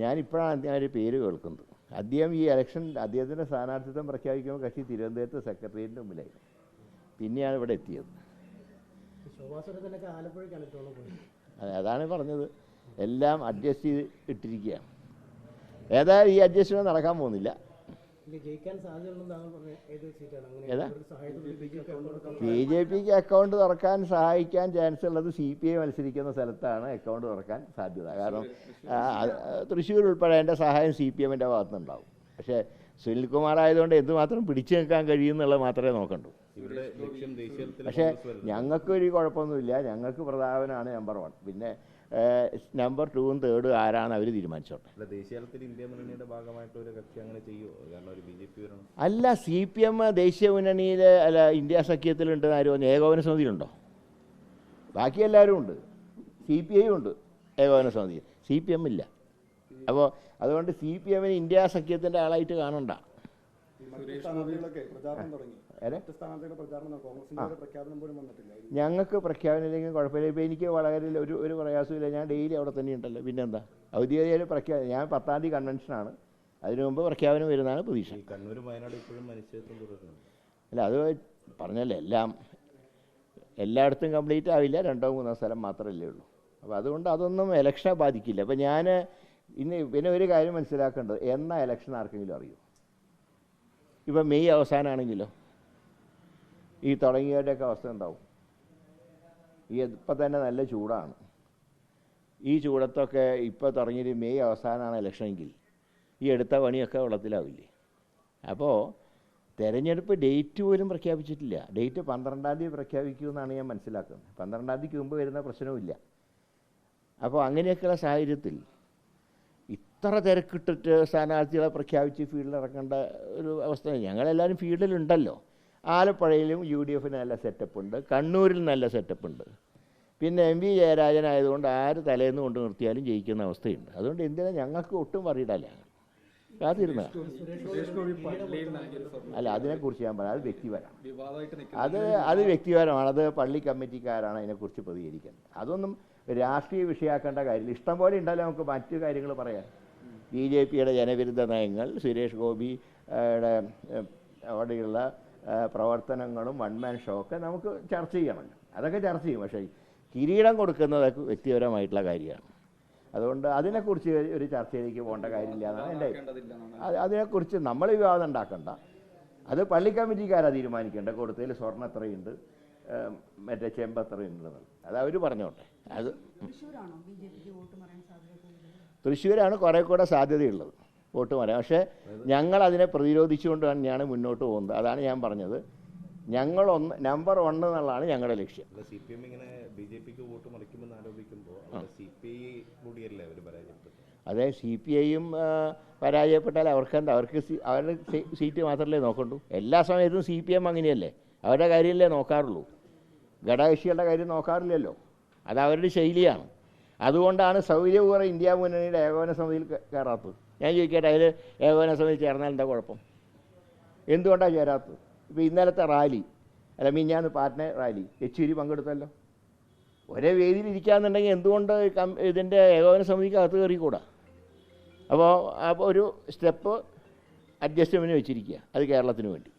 ഞാനിപ്പോഴാണ് ഒരു പേര് കേൾക്കുന്നത്. അദ്ദേഹം ഈ ഇലക്ഷൻ അദ്ദേഹത്തിൻ്റെ സ്ഥാനാർത്ഥിത്വം പ്രഖ്യാപിക്കുമ്പോൾ കക്ഷി തിരുവനന്തപുരത്ത് സെക്രട്ടേറിയറ്റിൻ്റെ മുമ്പിലായിരുന്നു. പിന്നെയാണ് ഇവിടെ എത്തിയത്. അതാണ് പറഞ്ഞത്, എല്ലാം അഡ്ജസ്റ്റ് ചെയ്ത് ഇട്ടിരിക്കുകയാണ്. ഏതായാലും ഈ അഡ്ജസ്റ്റ്മെൻറ്റ് നടക്കാൻ പോകുന്നില്ല. BJPക്ക് അക്കൗണ്ട് തുറക്കാൻ സഹായിക്കാൻ ചാൻസ് ഉള്ളത് CPI മത്സരിക്കുന്ന സ്ഥലത്താണ് അക്കൗണ്ട് തുറക്കാൻ സാധ്യത. കാരണം തൃശ്ശൂർ ഉൾപ്പെടെ എൻ്റെ സഹായം CPMൻ്റെ ഭാഗത്തുനിന്നുണ്ടാവും. പക്ഷേ സുനിൽകുമാർ ആയതുകൊണ്ട് എന്തുമാത്രം പിടിച്ചു നിൽക്കാൻ കഴിയുമെന്നുള്ളത് മാത്രമേ നോക്കണ്ടൂ. പക്ഷേ ഞങ്ങൾക്കൊരു കുഴപ്പമൊന്നുമില്ല. ഞങ്ങൾക്ക് പ്രതാപനാണ് നമ്പർ 1. പിന്നെ നമ്പർ 2ഉം 3ഉം ആരാണ് അവർ തീരുമാനിച്ചോട്ടെ. അല്ല, CPM ദേശീയ മുന്നണിയിൽ അല്ല ഇന്ത്യ സഖ്യത്തിലുണ്ട്. ആരും പറഞ്ഞു ഏകോപന സമിതിയിലുണ്ടോ? ബാക്കി എല്ലാവരും ഉണ്ട്. CPI ഉണ്ട് ഏകോപന സമിതി, CPM ഇല്ല. അപ്പോൾ അതുകൊണ്ട് CPMന് ഇന്ത്യ സഖ്യത്തിൻ്റെ ആളായിട്ട് കാണണ്ട. ഞങ്ങൾക്ക് പ്രഖ്യാപനമില്ലെങ്കിൽ കുഴപ്പമില്ല. ഇപ്പോൾ എനിക്ക് വളരെ ഒരു പ്രയാസമില്ല. ഞാൻ ഡെയിലി അവിടെ തന്നെ ഉണ്ടല്ലോ. പിന്നെന്താ, ഔദ്യോഗിക പ്രഖ്യാപനം. ഞാൻ 10-ാം തീയതി കൺവെൻഷനാണ്. അതിനു മുമ്പ് പ്രഖ്യാപനം വരുന്നതാണ് പ്രതീക്ഷ. അല്ല, അത് പറഞ്ഞല്ലേ, എല്ലായിടത്തും കംപ്ലീറ്റ് ആവില്ല. 2-3 സ്ഥലം മാത്രമല്ലേ ഉള്ളൂ. അപ്പോൾ അതുകൊണ്ട് അതൊന്നും ഇലക്ഷനെ ബാധിക്കില്ല. അപ്പോൾ ഞാൻ പിന്നെ ഒരു കാര്യം മനസ്സിലാക്കേണ്ടത്, എന്നാ ഇലക്ഷൻ ആർക്കെങ്കിലും അറിയും? ഇപ്പം മെയ് അവസാനമാണെങ്കിലോ ഈ തുടങ്ങിയവരുടെയൊക്കെ അവസ്ഥ എന്താവും? ഇപ്പം തന്നെ നല്ല ചൂടാണ്. ഈ ചൂടത്തൊക്കെ ഇപ്പോൾ തുടങ്ങിയൊരു മെയ് അവസാനമാണ് ഇലക്ഷനെങ്കിൽ ഈ എടുത്ത പണിയൊക്കെ വെള്ളത്തിലാവില്ലേ? അപ്പോൾ തെരഞ്ഞെടുപ്പ് ഡേറ്റ് പോലും പ്രഖ്യാപിച്ചിട്ടില്ല. ഡേറ്റ് 12-ാം തീയതി പ്രഖ്യാപിക്കുമെന്നാണ് ഞാൻ മനസ്സിലാക്കുന്നത്. 12-ാം തീയതിക്ക് മുമ്പ് വരുന്ന പ്രശ്നവുമില്ല. അപ്പോൾ അങ്ങനെയൊക്കെയുള്ള സാഹചര്യത്തിൽ ഇത്ര തിരക്കിട്ടിട്ട് സ്ഥാനാർത്ഥികളെ പ്രഖ്യാപിച്ച് ഫീൽഡിൽ ഇറക്കേണ്ട ഒരു അവസ്ഥ. ഞങ്ങളെല്ലാവരും ഫീൽഡിലുണ്ടല്ലോ. ആലപ്പുഴയിലും UDFന് നല്ല സെറ്റപ്പ് ഉണ്ട്, കണ്ണൂരിൽ നല്ല സെറ്റപ്പ് ഉണ്ട്. പിന്നെ MV ജയരാജൻ ആയതുകൊണ്ട് ആര് തലേന്ന് കൊണ്ട് നിർത്തിയാലും ജയിക്കുന്ന അവസ്ഥയുണ്ട്. അതുകൊണ്ട് എന്തിനാ ഞങ്ങൾക്ക് ഒട്ടും പറയിടല്ല. കാത്തിരുന്ന അല്ല, അതിനെക്കുറിച്ച് ഞാൻ പറയാം. അത് വ്യക്തിപരമാണ്. അത് വ്യക്തിപരമാണ്. അത് പള്ളി കമ്മിറ്റിക്കാരാണ് അതിനെക്കുറിച്ച് പ്രതികരിക്കുന്നത്. അതൊന്നും രാഷ്ട്രീയ വിഷയമാക്കേണ്ട കാര്യമില്ല. ഇഷ്ടം പോലെ ഉണ്ടല്ലോ നമുക്ക് മറ്റു കാര്യങ്ങൾ പറയാൻ. BJPയുടെ ജനവിരുദ്ധ നയങ്ങൾ, സുരേഷ് ഗോപിയുടെ അവിടെയുള്ള പ്രവർത്തനങ്ങളും വൺമാൻ ഷോ ഒക്കെ നമുക്ക് ചർച്ച ചെയ്യണമല്ലോ. അതൊക്കെ ചർച്ച ചെയ്യും. പക്ഷേ കിരീടം കൊടുക്കുന്നത് വ്യക്തിപരമായിട്ടുള്ള കാര്യമാണ്. അതുകൊണ്ട് അതിനെക്കുറിച്ച് ഒരു ചർച്ചയിലേക്ക് പോകേണ്ട കാര്യമില്ല എന്നാണ് എൻ്റെ. അതിനെക്കുറിച്ച് നമ്മൾ വിവാദം ഉണ്ടാക്കണ്ട. അത് പള്ളി കമ്മിറ്റിക്കാരാണ് തീരുമാനിക്കേണ്ട. കൊടുത്തതിൽ സ്വർണ്ണം എത്രയുണ്ട്, മറ്റേ ചെമ്പ് എത്രയുണ്ടെന്ന് അത് അവർ പറഞ്ഞോട്ടെ. അത് തൃശ്ശൂരാണ് കുറേ കൂടെ സാധ്യതയുള്ളത് വോട്ട് മറിയാൻ. പക്ഷേ ഞങ്ങളതിനെ പ്രതിരോധിച്ചുകൊണ്ട് തന്നെയാണ് മുന്നോട്ട് പോകുന്നത്. അതാണ് ഞാൻ പറഞ്ഞത്. ഞങ്ങൾ നമ്പർ 1 എന്നുള്ളതാണ് ഞങ്ങളുടെ ലക്ഷ്യം. അതെ, CPIയും പരാജയപ്പെട്ടാൽ അവർക്കെന്താ? അവരുടെ സീറ്റ് മാത്രമല്ലേ നോക്കണ്ടൂ. എല്ലാ സമയത്തും CPM അങ്ങനെയല്ലേ, അവരുടെ കാര്യമല്ലേ നോക്കാറുള്ളൂ. ഘടകകക്ഷികളുടെ കാര്യം നോക്കാറില്ലല്ലോ. അത് അവരുടെ ശൈലിയാണ്. അതുകൊണ്ടാണ് സൗകര്യപൂർവ്വം ഇന്ത്യ മുന്നണിയുടെ ഏകോപന സമിതിയിൽ കയറാത്തത്. ഞാൻ ചോദിക്കട്ടെ, അതിൽ ഏകോപന സമിതി ചേർന്നാൽ എന്താ കുഴപ്പം? എന്തുകൊണ്ടാണ് ചേരാത്തത്? ഇപ്പോൾ ഇന്നലത്തെ റാലി മിഞ്ഞാന്ന് പാറ്റ്ന റാലി യെച്ചൂരി പങ്കെടുത്തല്ലോ. ഒരേ വേദിയിൽ ഇരിക്കാന്നുണ്ടെങ്കിൽ എന്തുകൊണ്ട് ഇതിൻ്റെ ഏകോപന സമിതിക്ക് അകത്ത് കയറിക്കൂടാ? അപ്പോൾ ഒരു സ്റ്റെപ്പ് അഡ്ജസ്റ്റ്മെൻറ്റ് വെച്ചിരിക്കുക, അത് കേരളത്തിന് വേണ്ടി.